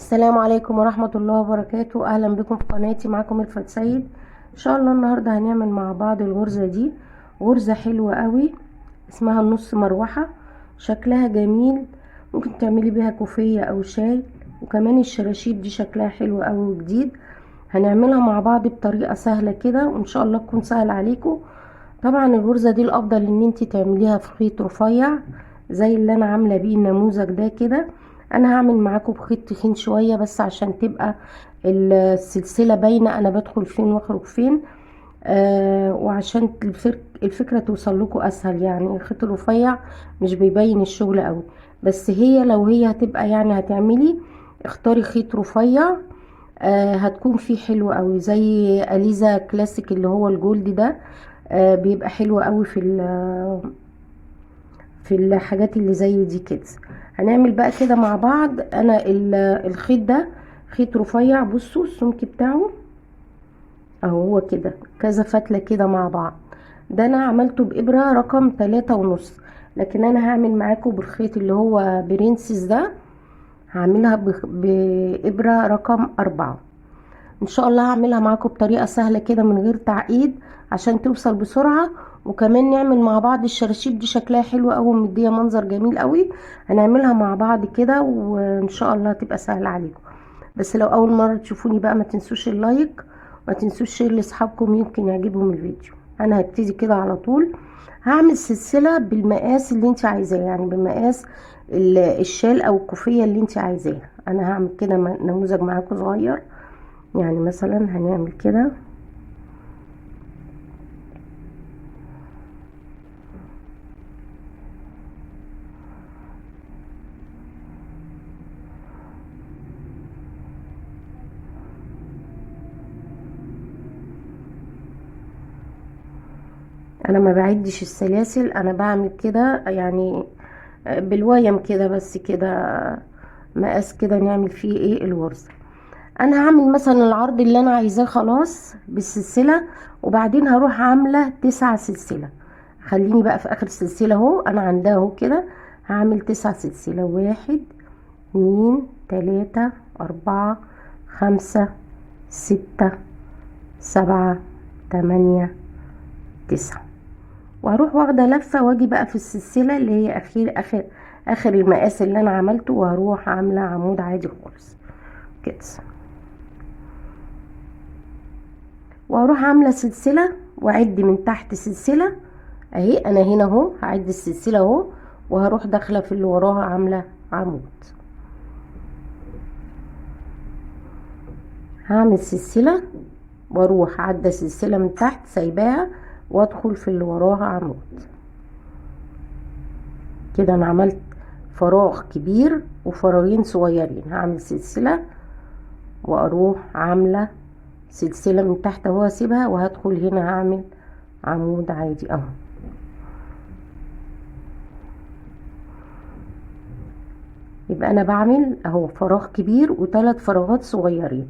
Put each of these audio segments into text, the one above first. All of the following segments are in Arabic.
السلام عليكم ورحمة الله وبركاته. أهلا بكم في قناتي، معكم ميرفت سيد. إن شاء الله النهاردة هنعمل مع بعض الغرزة دي. غرزة حلوة قوي اسمها النص مروحة، شكلها جميل، ممكن تعملي بيها كوفية أو شاي. وكمان الشراشيب دي شكلها حلو قوي وجديد. هنعملها مع بعض بطريقة سهلة كده وإن شاء الله تكون سهلة عليكم. طبعا الغرزة دي الأفضل إن انتي تعمليها في خيط رفيع زي اللي أنا عاملة بيه النموذج ده كده. انا هعمل معاكم بخيط تخين شوية بس عشان تبقى السلسلة باينة انا بدخل فين واخرج فين. وعشان الفكرة توصل لكم اسهل، يعني الخيط الرفيع مش بيبين الشغل قوي. بس هي لو هي هتبقى يعني هتعملي، اختاري خيط رفيع. هتكون فيه حلو قوي زي اليزا كلاسيك اللي هو الجولد ده. بيبقى حلو قوي في الحاجات اللي زي دي كده. هنعمل بقى كده مع بعض. انا الخيط ده خيط رفيع، بصوا السمك بتاعه اهو، هو كده كذا فتلة كده مع بعض. ده انا عملته بإبرة رقم 3.5، لكن انا هعمل معاكم بالخيط اللي هو برنسس ده، هعملها بإبرة رقم 4. ان شاء الله هعملها معاكم بطريقة سهلة كده من غير تعقيد عشان توصل بسرعة. وكمان نعمل مع بعض الشراشيب دي، شكلها حلو قوي ومديه منظر جميل قوي. هنعملها مع بعض كده وان شاء الله تبقى سهلة عليكم. بس لو اول مرة تشوفوني بقى ما تنسوش اللايك، ما تنسوش شير لاصحابكم يمكن يعجبهم الفيديو. انا هبتدي كده على طول. هعمل سلسلة بالمقاس اللي انت عايزاه، يعني بمقاس الشال او الكوفية اللي انت عايزاها. انا هعمل كده نموذج معاكم صغير. يعني مثلا هنعمل كده، انا ما بعدش السلاسل، انا بعمل كده يعني بالويم كده بس كده، مقاس كده نعمل فيه ايه الغرزة. انا هعمل مثلا العرض اللي انا عايزاه خلاص بالسلسلة، وبعدين هروح عاملة 9 سلسلة. خليني بقى في اخر سلسلة اهو، انا عندها اهو كده. هعمل 9 سلسلة، 1 2 3 4 5 6 7 8 9. وهروح واخدة لفة واجي بقى في السلسلة اللي هي اخر المقاس اللي انا عملته، وهروح عاملة عمود عادي خالص كده. واروح عاملة سلسلة واعد من تحت سلسلة اهي. انا هنا اهو هعد السلسلة اهو، وهروح داخلة في اللي وراها عاملة عمود. هعمل سلسلة واروح عدى سلسلة من تحت سايباها، وادخل في اللي وراها عمود. كده انا عملت فراغ كبير وفراغين صغيرين. هعمل سلسلة واروح عاملة سلسلة من تحت اهو، اسيبها وهدخل هنا هعمل عمود عادي اهو. يبقى انا بعمل اهو فراغ كبير و3 فراغات صغيرين.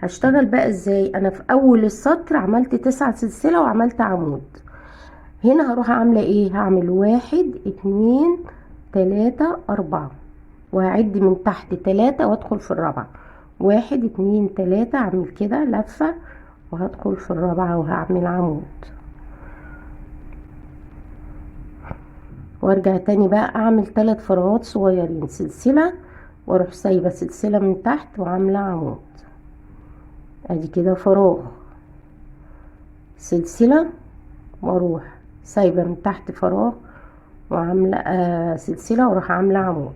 هشتغل بقى ازاي؟ انا في اول السطر عملت 9 سلسلة وعملت عمود. هنا هروح عاملة ايه؟ هعمل 1 2 3 4، وهعد من تحت 3 وادخل في الرابعة. 1 2 3، اعمل كده لفة وهدخل في الرابعة وهعمل عمود. وارجع تاني بقى اعمل 3 فراغات صغيرين، سلسلة واروح سايبة سلسلة من تحت وعاملة عمود. ادي كده فراغ، سلسلة واروح سايبة من تحت فراغ وعاملة سلسلة واروح عاملة عمود.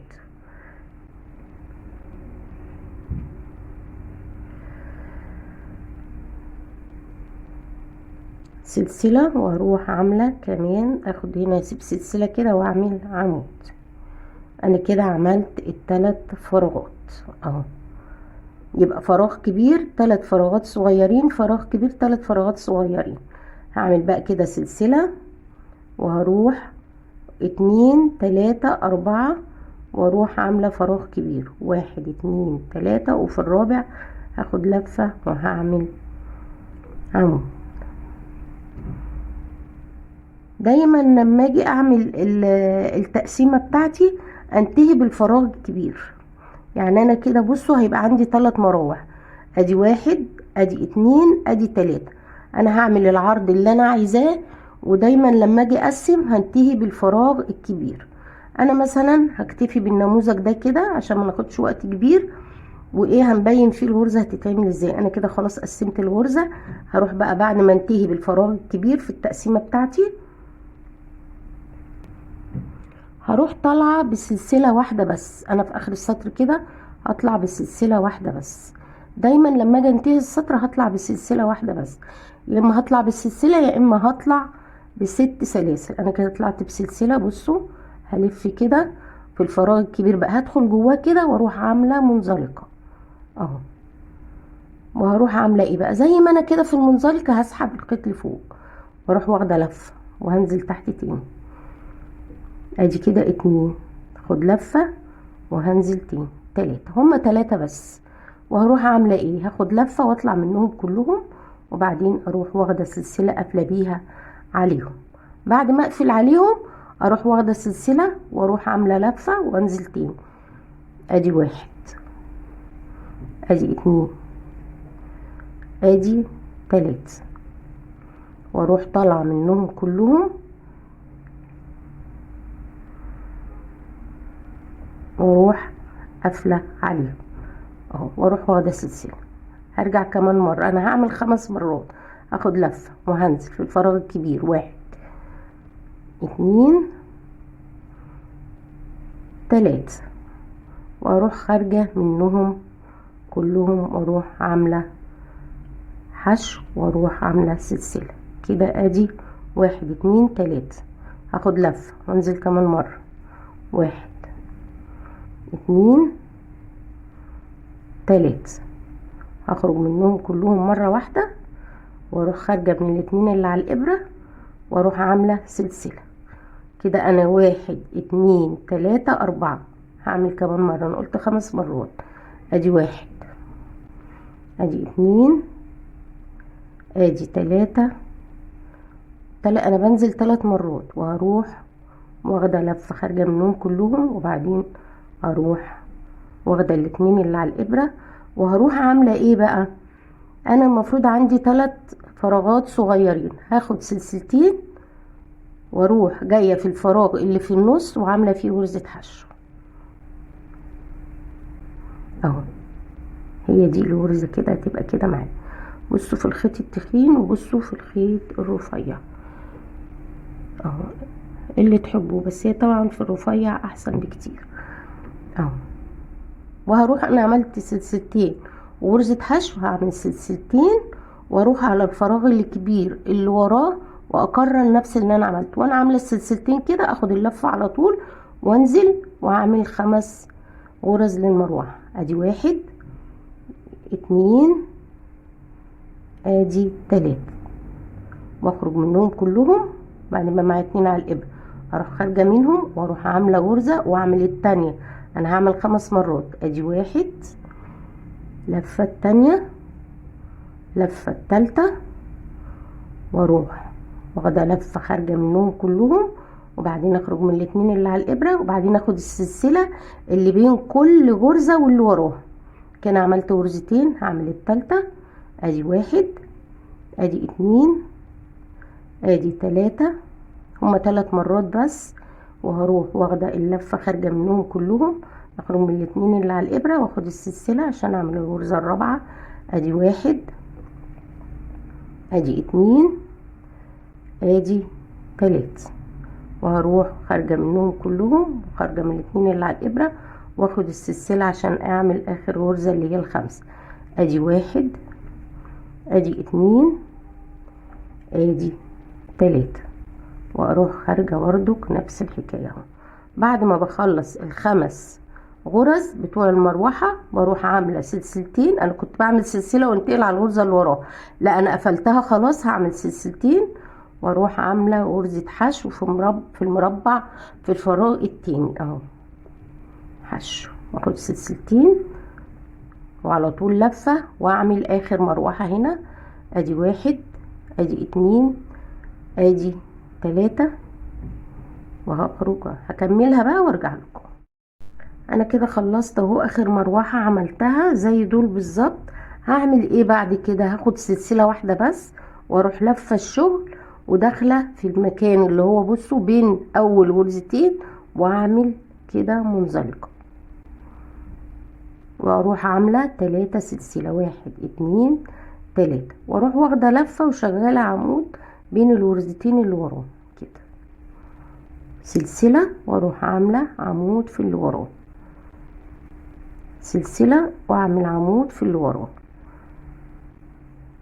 سلسلة واروح عاملة كمان، اخد هنا اسيب سلسلة كده واعمل عمود. انا كده عملت ال3 فراغات اهو. يبقى فراغ كبير 3 فراغات صغيرين، فراغ كبير 3 فراغات صغيرين. هعمل بقى كده سلسلة وهروح 2 3 4، واروح عاملة فراغ كبير 1 2 3، وفي الرابع هاخد لفة وهعمل عمود. دايما لما اجي اعمل التقسيمة بتاعتي انتهي بالفراغ الكبير، يعني انا كده بصوا هيبقى عندي 3 مراوح، ادي 1 ادي 2 ادي 3. انا هعمل العرض اللي انا عايزاه، ودايما لما اجي اقسم هنتهي بالفراغ الكبير. انا مثلا هكتفي بالنموذج ده كده عشان ما ناخدش وقت كبير، وايه هنبين فيه الغرزه هتتعمل ازاي. انا كده خلاص قسمت الغرزه. هروح بقى بعد ما انتهي بالفراغ الكبير في التقسيمه بتاعتي، هروح طالعه بسلسله واحده بس. انا في اخر السطر كده هطلع بسلسله واحده بس. دايما لما اجي انتهي السطر هطلع بسلسله واحده بس، يا اما هطلع بالسلسله يا اما هطلع ب6 سلاسل. انا كده طلعت بسلسله. بصوا هلف كده في الفراغ الكبير بقى، هدخل جواه كده واروح عامله منزلقه اهو. وهروح عامله ايه بقى زي ما انا كده في المنزلقه، هسحب الخيط لفوق واروح واخده لفه وهنزل تحت تاني. ادي كده 2، خد لفه وهنزل تاني 3. هما 3 بس. وهروح عامله ايه، هاخد لفه واطلع منهم كلهم، وبعدين اروح واخده سلسله قافله بيها عليهم. بعد ما اقفل عليهم اروح واخده سلسله واروح عامله لفه وانزل تاني. ادي 1 ادي 2 ادي 3، واروح طالعه منهم كلهم واروح قافله عليهم اهو، واروح واخده سلسله. هرجع كمان مره، انا هعمل 5 مرات. اخد لفه وهنزل في الفراغ الكبير 1 2 3، واروح خارجه منهم كلهم واروح عامله حشو واروح عامله سلسله كده. ادي 1 2 3، هاخد لفه وانزل كمان مره 1 2 3، هخرج منهم كلهم مره واحده واروح خارجه من الاتنين اللي على الابره واروح عامله سلسله كده. انا 1 2 3 4، هعمل كمان مره. انا قلت 5 مرات. ادي 1 ادي 2 ادي 3. انا بنزل 3 مرات وهروح واخده لفه خارجه منهم كلهم، وبعدين اروح واخده الاتنين اللي على الابره وهروح عامله ايه بقى. انا المفروض عندي 3 فراغات صغيرين، هاخد سلسلتين واروح جايه في الفراغ اللي في النص وعامله فيه غرزه حشو اهو. هي دي الغرزه كده هتبقى كده معايا. بصوا في الخيط التخين وبصوا في الخيط الرفيع اهو اللي تحبوه، بس هي طبعا في الرفيع احسن بكتير اهو. وهروح انا عملت سلسلتين وغرزة حشو، هعمل سلسلتين واروح على الفراغ الكبير اللي وراه واكرر نفس اللي انا عملته. وانا عامله السلسلتين كده اخد اللفه على طول وانزل واعمل 5 غرز للمروحه. ادي 1 2 ادي 3، واخرج منهم كلهم بعد ما معايا 2 على الابره اروح خارجه منهم واروح عامله غرزه واعمل التانية. انا هعمل 5 مرات. ادي 1 لفه التانية لفه التالتة واروح واخده لفه خارجه منهم كلهم، وبعدين اخرج من الاتنين اللي على الابره، وبعدين اخد السلسله اللي بين كل غرزه واللي وراها. كده عملت غرزتين، هعمل التالتة. ادي 1 ادي 2 ادي 3، هما 3 مرات بس. وهروح واخده اللفه خارجه منهم كلهم، اخرج من الاتنين اللي على الابره واخد السلسله عشان اعمل الغرزه الرابعه. ادي 1 ادي 2 ادي 3، وهروح خارجه منهم كلهم وخارجه من الاتنين اللي على الابره واخد السلسله عشان اعمل اخر غرزه اللي هي ال5. ادي 1 ادي 2 ادي 3، واروح خارجه بردك نفس الحكايه اهو. بعد ما بخلص ال5 غرز بتوع المروحه بروح عامله سلسلتين. انا كنت بعمل سلسله وانتقل على الغرزه اللي وراها، لا انا قفلتها خلاص، هعمل سلسلتين واروح عامله غرزه حشو في المربع في الفراغ التاني اهو، حشو واخد سلسلتين وعلى طول لفه واعمل اخر مروحه هنا. ادي 1 ادي 2 ادي 3، وهخرج هكملها بقى وارجع لكم. انا كده خلصت اهو. اخر مروحة عملتها زي دول بالظبط. هعمل ايه بعد كده؟ هاخد سلسلة واحدة بس واروح لفة الشغل وداخلة في المكان اللي هو بصوا بين اول غرزتين، واعمل كده منزلقة، واروح عاملة 3 سلسلة، 1 2 3، واروح واخدة لفة وشغالة عمود بين الغرزتين اللي وراهم كده، سلسلة واروح عاملة عمود في اللي وراه، سلسلة واعمل عمود في اللي وراه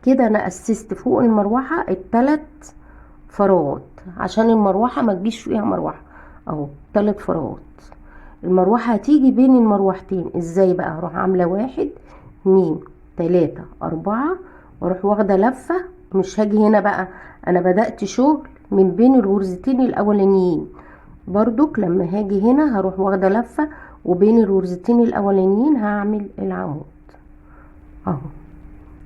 كده. انا اسست فوق المروحة الثلاث فراغات عشان المروحة ما تجيش فيها مروحة اهو، 3 فراغات. المروحة هتيجي بين المروحتين ازاي بقى؟ هروح عاملة 1 2 3 4 واروح واخدة لفة. مش هاجي هنا بقى، انا بدأت شغل من بين الغرزتين الاولانيين، برضك لما هاجي هنا هروح واخدة لفة وبين الغرزتين الاولانيين هعمل العمود اهو.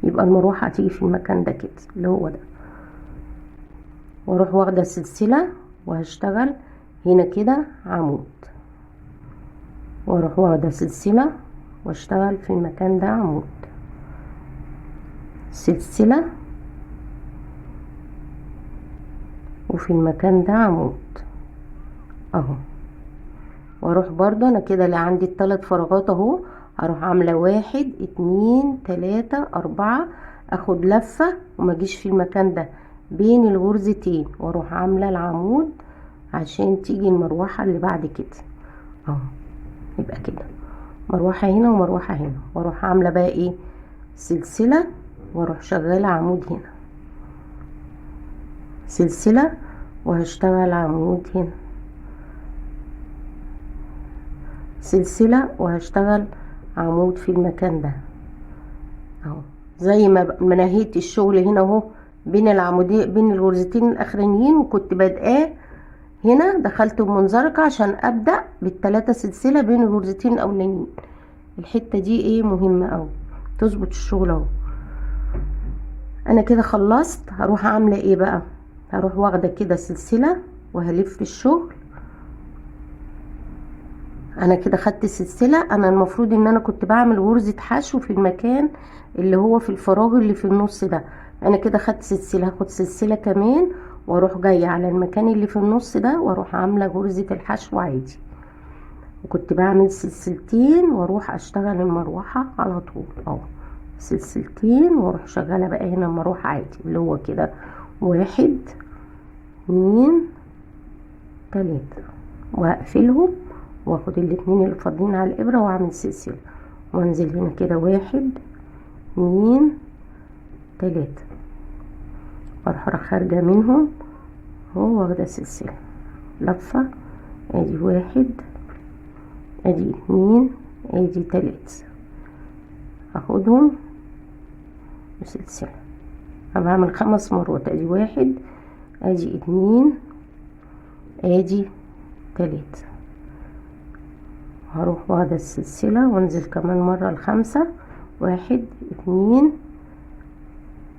يبقى المروحة هتيجي في المكان ده كده اللي هو ده، واروح واخدة سلسلة وهشتغل هنا كده عمود، واروح واخدة سلسلة واشتغل في المكان ده عمود، سلسلة وفي المكان ده عمود اهو. واروح برضو انا كده اللي عندي ال3 فراغات اهو، هروح عاملة 1 2 3 4، اخد لفة وما اجيش في المكان ده بين الغرزتين، واروح عاملة العمود عشان تيجي المروحة اللي بعد كده اهو. يبقى كده مروحة هنا ومروحة هنا، واروح عاملة بقى ايه؟ سلسلة واروح شغالة عمود هنا، سلسلة وهشتغل عمود هنا، سلسلة وهشتغل عمود في المكان ده اهو. زي ما نهيت الشغل هنا اهو بين العمودين بين الغرزتين الاخرانيين، وكنت بادئاه هنا دخلت بمنزلقة عشان ابدأ بال3 سلسلة بين الغرزتين الاولانيين. الحتة دي ايه مهمة اوي تظبط الشغل اهو. انا كده خلصت. هروح عاملة ايه بقى؟ هروح واخدة كده سلسلة وهلف الشغل. انا كده خدت السلسلة. انا المفروض ان انا كنت بعمل غرزة حشو في المكان اللي هو في الفراغ اللي في النص ده. انا كده خدت سلسلة، هاخد سلسلة كمان واروح جاية على المكان اللي في النص ده واروح عاملة غرزة الحشو عادي، وكنت بعمل سلسلتين واروح اشتغل المروحة على طول اهو، سلسلتين واروح شغالة بقى هنا المروحة عادي اللي هو كده 1 2 3، واقفلهم واخد الاتنين اللي فاضلين على الابرة واعمل سلسلة وانزل هنا كده 1 2 3، واروح خارجة منهم اهو واخدة سلسلة لفة، ادي 1 ادي 2 ادي 3، اخدهم وسلسلة. انا بعمل 5 مرات، ادي 1 ادي 2 ادي 3، هروح واخدة السلسلة وانزل كمان مرة ال5، 1 2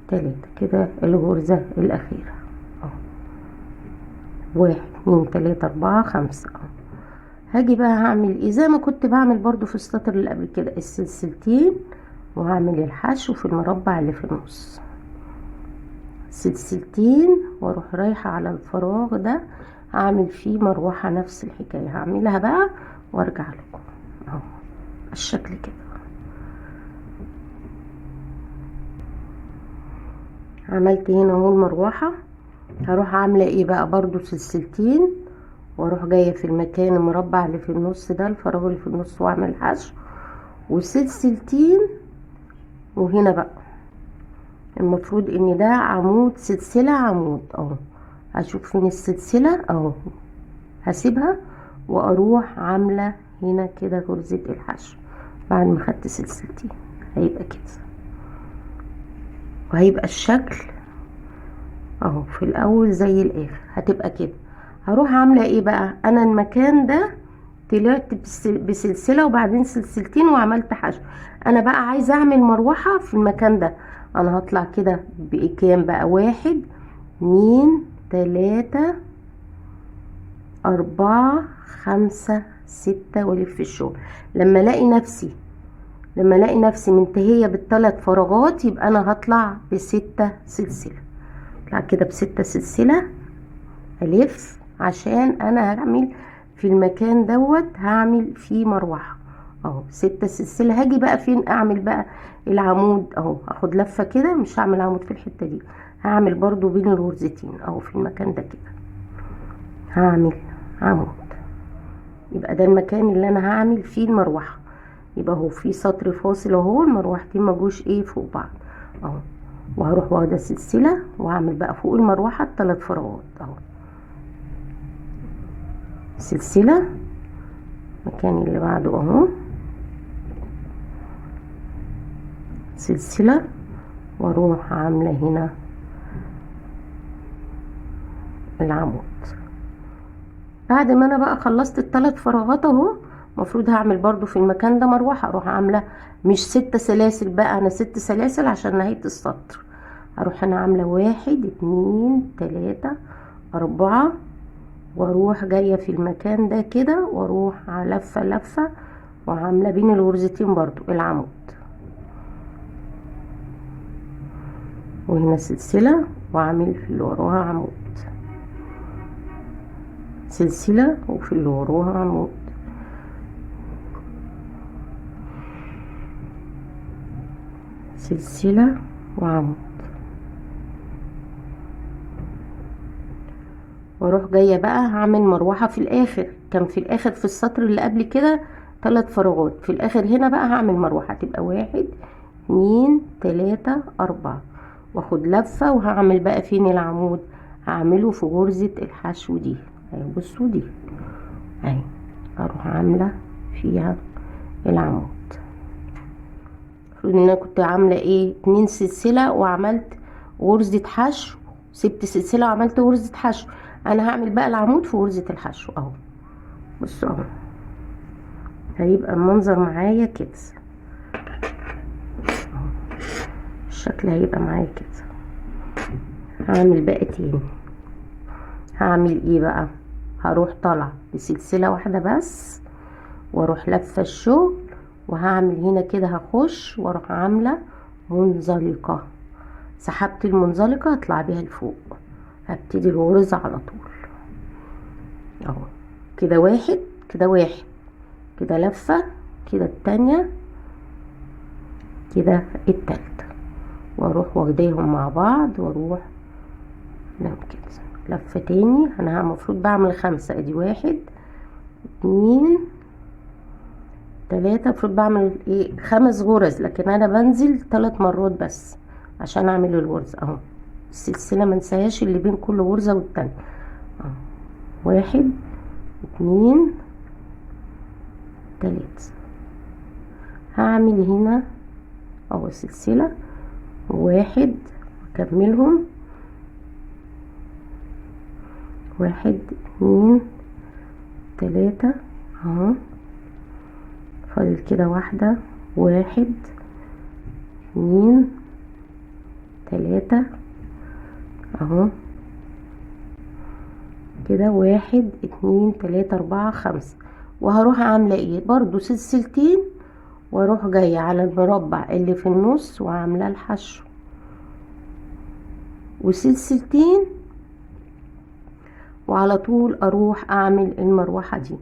3 كده الغرزة الاخيرة اهو، 1 2 3 4 5 اهو. هاجي بقى هعمل ايه؟ زي ما كنت بعمل برضو في السطر اللي قبل كده، السلسلتين وهعمل الحشو في المربع اللي في النص، سلسلتين واروح رايحة على الفراغ ده هعمل فيه مروحة نفس الحكاية هعملها بقى وارجع لكم اهو الشكل كده. عملت هنا اهو المروحة. هروح عاملة ايه بقى؟ برضو سلسلتين واروح جاية في المكان المربع اللي في النص ده الفراغ اللي في النص واعمل حشو وسلسلتين. وهنا بقى المفروض ان ده عمود سلسلة عمود اهو، هشوف فين السلسلة اهو، هسيبها واروح عاملة هنا كده غرزة الحشو بعد ما خدت سلسلتين. هيبقى كده وهيبقى الشكل اهو في الاول زي الاخر هتبقى كده. هروح عاملة ايه بقى؟ انا المكان ده طلعت بسلسلة وبعدين سلسلتين وعملت حشو. انا بقى عايزة اعمل مروحة في المكان ده. انا هطلع كده بكام بقى؟ 1 2 3 4 5 6 والف الشغل. لما الاقي نفسي منتهية بالثلاث فراغات يبقى انا هطلع ب6 سلسلة. اطلع كده ب6 سلسلة الف، عشان انا هعمل في المكان دوت هعمل فيه مروحة اهو 6 سلسلة. هاجي بقى فين اعمل بقى العمود اهو، اخد لفة كده، مش هعمل عمود في الحتة دي، هعمل برضو بين الغرزتين اهو في المكان ده كده هعمل عمود. يبقى ده المكان اللي انا هعمل فيه المروحة. يبقى هو في سطر فاصل اهو، المروحتين ما جوش ايه فوق بعض اهو، وهروح واخده سلسلة وهعمل بقى فوق المروحة 3 فراغات اهو، سلسلة المكان اللي بعده اهو، سلسلة، واروح عاملة هنا العمود. بعد ما انا بقى خلصت ال3 فراغات اهو، المفروض هعمل برضو في المكان ده مروحة. اروح عاملة مش 6 سلاسل بقى، انا 6 سلاسل عشان نهاية السطر. اروح انا عاملة 1 2 3 4، واروح جاية في المكان ده كده واروح لفة لفة وعاملة بين الغرزتين برضو العمود، وهنا سلسلة واعمل في اللي وراها عمود، سلسلة وفي اللي وراها عمود، سلسلة وعمود، واروح جاية بقى هعمل مروحة في الاخر. كان في الاخر في السطر اللي قبل كده 3 فراغات، في الاخر هنا بقى هعمل مروحة تبقى 1 2 3 4، واخد لفة وهعمل بقى فين العمود، هعمله في غرزة الحشو دي اهي. بصوا دي اهي، اروح عاملة فيها العمود. المفروض ان انا كنت عاملة ايه 2 سلسلة وعملت غرزة حشو، سبت سلسلة وعملت غرزة حشو. انا هعمل بقى العمود في غرزة الحشو اهو. بصوا اهو هيبقى المنظر معايا كده اهو، الشكل هيبقى معايا كده. هعمل بقى تاني، هعمل ايه بقى، هروح طالعة بسلسلة واحدة بس واروح لفة الشغل، وهعمل هنا كده هخش واروح عاملة منزلقة، سحبت المنزلقة هطلع بيها لفوق، هبتدي الغرزة على طول اهو كده. واحد كده، واحد كده، لفة كده، التانية كده، التالتة، واروح واخداهم مع بعض واروح نعمل كده لفة تاني. انا المفروض بعمل 5 ادي 1 2 3، المفروض بعمل ايه 5 غرز، لكن انا بنزل 3 مرات بس عشان اعمل الغرزة اهو. السلسلة منساهاش اللي بين كل غرزة والتانية اهو، 1 2 3. هعمل هنا اهو سلسلة 1 اكملهم 1 2 3 اهو، فاضل كده واحدة 1 2 3 اهو كده، 1 2 3 4 5. وهروح عاملة ايه برضو سلسلتين، واروح جاية على المربع اللي في النص وعاملة الحشو، وسلسلتين، وعلى طول اروح اعمل المروحة دي.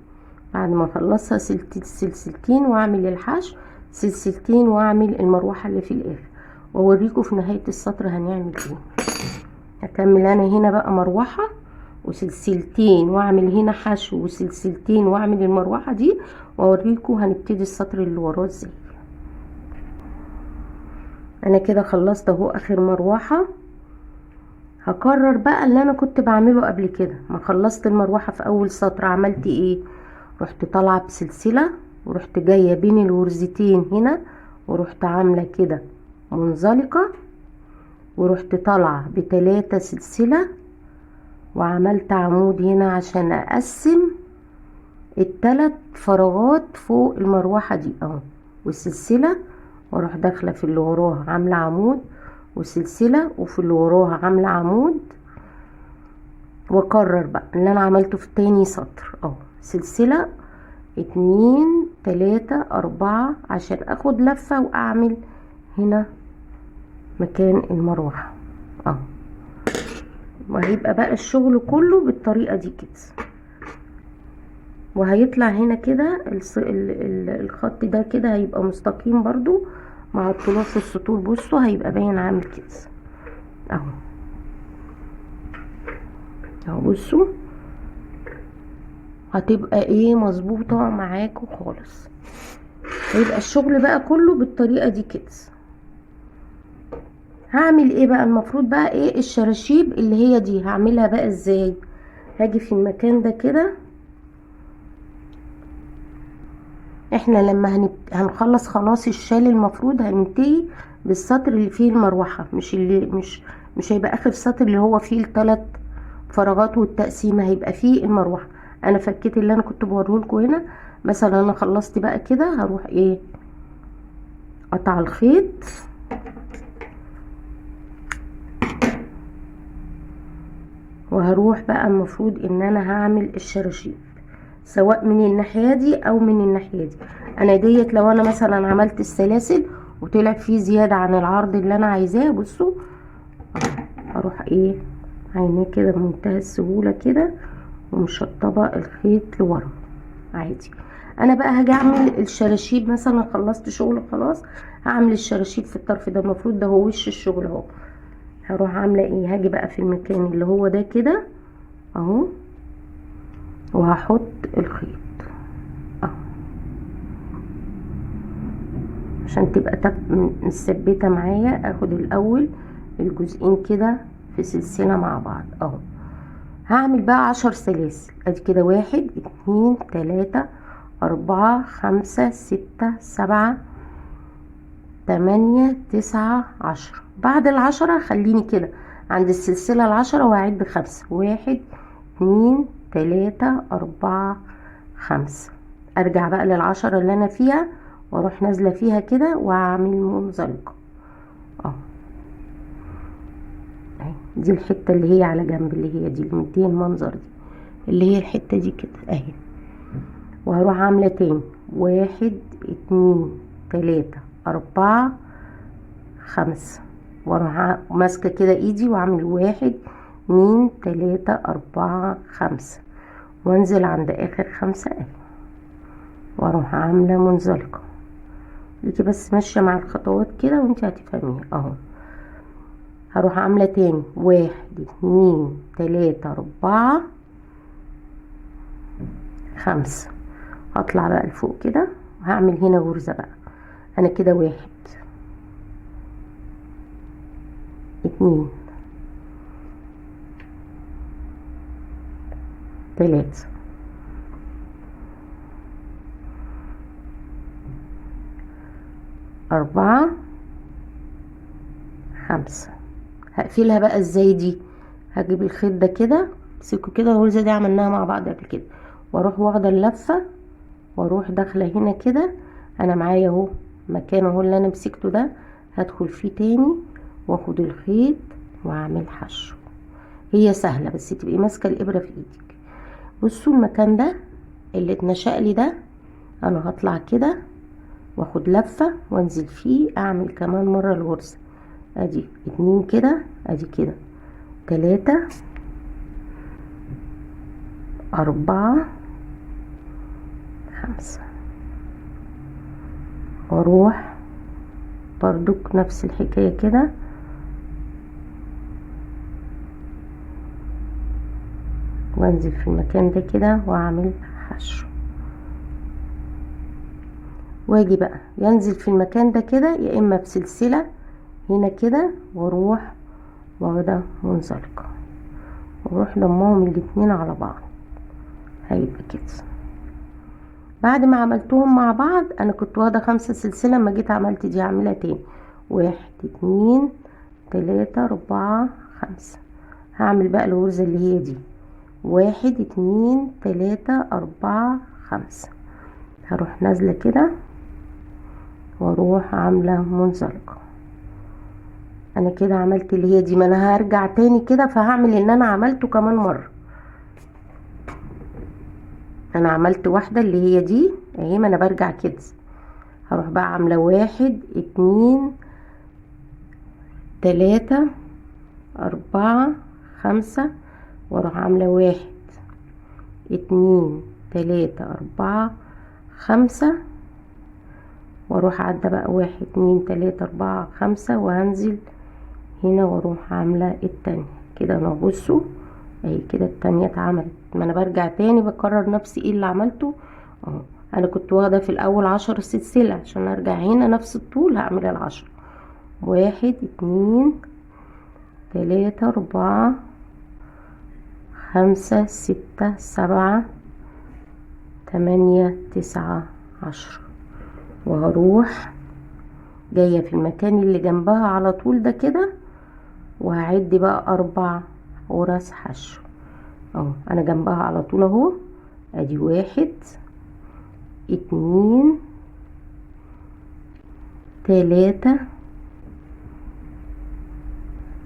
بعد ما اخلصها سلسلتين واعمل الحشو، سلسلتين واعمل المروحة اللي في الاخر، واوريكم في نهاية السطر هنعمل ايه. هكمل انا هنا بقى مروحة وسلسلتين واعمل هنا حشو وسلسلتين واعمل المروحة دي، واوريكم هنبتدي السطر اللي وراه ازاي. انا كده خلصت اهو اخر مروحة. هكرر بقى اللي انا كنت بعمله قبل كده. ما خلصت المروحة في اول سطر عملت ايه، رحت طالعة بسلسلة ورحت جاية بين الغرزتين هنا ورحت عاملة كده منزلقة، ورحت طالعة ب3 سلسلة وعملت عمود هنا عشان اقسم ال3 فراغات فوق المروحة دي اهو، والسلسلة، واروح داخلة في اللي وراها عاملة عمود وسلسلة، وفي اللي وراها عاملة عمود، واكرر بقى اللي انا عملته في تاني سطر اهو، سلسلة 2 3 4 عشان اخد لفة واعمل هنا مكان المروحة اهو. وهيبقى بقى الشغل كله بالطريقة دي كده، وهيطلع هنا كده الخط ده كده هيبقى مستقيم برضو مع الطلوع في السطور. بصوا هيبقى باين عامل كده اهو اهو. بصوا هتبقى ايه مظبوطه معاكم خالص. هيبقى الشغل بقى كله بالطريقه دي كده. هعمل ايه بقى؟ المفروض بقى ايه الشراشيب اللي هي دي هعملها بقى ازاي؟ هاجي في المكان ده كده، احنا لما هنخلص خلاص الشال المفروض هننتهي بالسطر اللي فيه المروحه، مش اللي مش هيبقى اخر سطر اللي هو فيه ال3 فراغات والتقسيمه، هيبقى فيه المروحه. انا فكيت اللي انا كنت بوريهولكوا هنا. مثلا انا خلصت بقى كده، هروح ايه قطع الخيط وهروح بقى المفروض ان انا هعمل الشراشيب سواء من الناحيه دي او من الناحيه دي. انا ديت لو انا مثلا عملت السلاسل وطلع فيه زياده عن العرض اللي انا عايزاه، بصوا هروح ايه عينيه كده بمنتهى السهوله كده ومشطبه الخيط لورا عادي. انا بقى هاجي اعمل الشراشيب، مثلا خلصت شغل خلاص هعمل الشراشيب في الطرف ده، المفروض ده هو وش الشغل اهو. هروح عامله ايه؟ هاجي بقى في المكان اللي هو ده كده اهو وهحط الخيط اهو عشان تبقى مثبته معايا. اخد الاول الجزئين كده في سلسله مع بعض اهو. هعمل بقى 10 سلاسل ادي كده 1 2 3 4 5 6 7 8 9 10. بعد ال10 خليني كده عند السلسله ال10 وهعد 5 1 2 3 4 5. ارجع بقى لل10 اللي انا فيها واروح نازله فيها كده واعمل منزلقه اهو. دي الحته اللي هي على جنب اللي هي دي اللي مديه المنظر دي اللي هي الحته دي كده اهي. وهروح عامله تاني 1 2 3 4 5 واروح ماسكه كده ايدي واعمل 1 2 3 4 5 وانزل عند اخر 5 اهي واروح عامله منزلقه. انتي بس ماشيه مع الخطوات كده وانتي هتفهميها اهو. هروح عامله تاني 1 2 3 4 5. هطلع بقى لفوق كده وهعمل هنا غرزه بقى. انا كده 1 2 3 4 5. هقفلها بقى ازاي دي؟ هجيب الخيط ده كده امسكه كده، الغرزه دي عملناها مع بعض قبل كده، واروح واخده اللفه واروح داخله هنا كده. انا معايا اهو مكان اهو اللي انا مسكته ده، هدخل فيه تاني واخد الخيط واعمل حشو. هي سهله بس تبقي ماسكه الابره في ايدك. بصوا المكان ده اللي اتنشأ لي ده انا هطلع كده واخد لفه وانزل فيه اعمل كمان مره الغرزه. ادي 2 كده ادي كده 3 4 5 واروح برضك نفس الحكايه كده وانزل في المكان ده كده واعمل حشو. واجي بقى ينزل في المكان ده كده يا اما بسلسله هنا كده واروح واخده منزلقه واروح ضمهم الاتنين على بعض. هيبقى كده بعد ما عملتهم مع بعض. انا كنت واخده 5 سلسله، لما جيت عملت دي هعملها تاني 1 2 3 4 5. هعمل بقى الغرزه اللي هي دي 1 2 3 4 5. هروح نازله كده واروح عامله منزلقه. انا كده عملت اللي هي دي، ما انا هرجع تاني كده فهعمل ان انا عملته كمان مره. انا عملت واحدة اللي هي دي اهي، ما انا برجع كده هروح بقى عاملة 1 2 3 4 5 واروح عاملة 1 2 3 4 5 واروح عدى بقى 1 2 3 4 5 وهنزل هنا واروح عاملة التانية كده. انا بصوا اهي كده التانية اتعملت. ما انا برجع تاني بكرر نفس ايه اللي عملته اهو. انا كنت واخدة في الاول 10 سلسلة، عشان ارجع هنا نفس الطول هعمل 10. 1 2 3 4 5 6 7 8 9 10 وهروح جاية في المكان اللي جنبها على طول ده كده، وهعد بقى 4 غرز حشو اهو. انا جنبها على طول اهو، ادي 1 2 3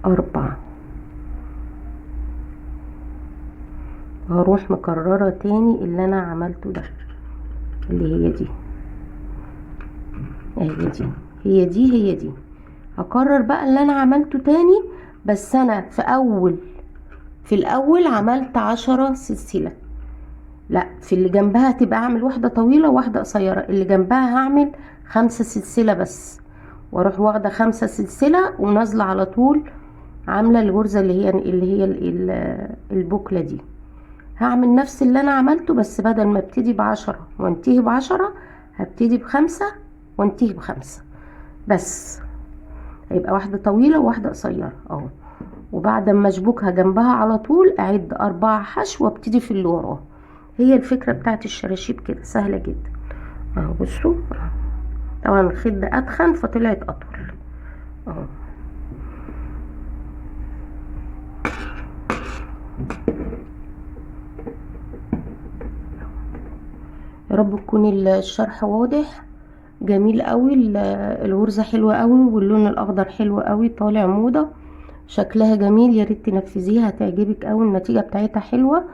4 وهروح مكررة تاني اللي انا عملته ده اللي هي دي اهي. هي دي هكرر بقى اللي انا عملته تاني، بس انا في الاول عملت 10 سلسلة. لا، في اللي جنبها تبقى اعمل واحدة طويلة وواحدة قصيرة، اللي جنبها هعمل 5 سلسلة بس، واروح واخدة 5 سلسلة ونازلة على طول عاملة الغرزة اللي هي البوكلة دي. هعمل نفس اللي انا عملته، بس بدل ما ابتدي ب10 وانتهي ب10 هبتدي ب5 وانتهي ب5 بس. هيبقى واحدة طويلة وواحدة قصيرة اهو. وبعد ما اشبكها جنبها على طول اعد 4 حشو وابتدي في اللي وراه. هي الفكرة بتاعت الشراشيب كده سهلة جدا اهو. بصوا طبعا الخيط ده اتخن فطلعت اطول اهو. يا رب تكون الشرح واضح. جميل قوي الغرزة حلوة قوي، واللون الاخضر حلو قوي طالع موضة، شكلها جميل. يا ريت تنفذيها هتعجبك قوي، النتيجة بتاعتها حلوة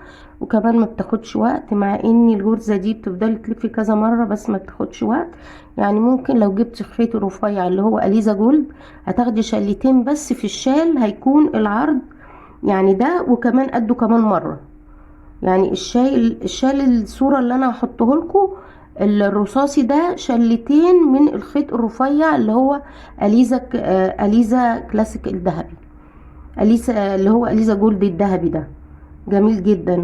وكمان ما بتاخدش وقت. مع ان الغرزة دي بتفضلي تلفي كذا مرة بس ما بتاخدش وقت. يعني ممكن لو جبت خيط رفيع اللي هو اليزا جولد هتاخدي شلتين بس في الشال، هيكون العرض يعني ده وكمان قده كمان مرة. يعني الشال الصورة اللي انا هحطه لكم الرصاصي ده شلتين من الخيط الرفيع اللي هو اليزا كلاسيك الذهبي، اليزا اللي هو اليزا جولد الذهبي ده جميل جدا.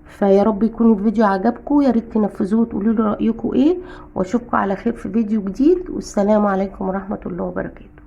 فيا رب يكون الفيديو عجبكم، يا ريت تنفذوه وتقولوا لي رايكم ايه، واشوفكم على خير في فيديو جديد، والسلام عليكم ورحمة الله وبركاته.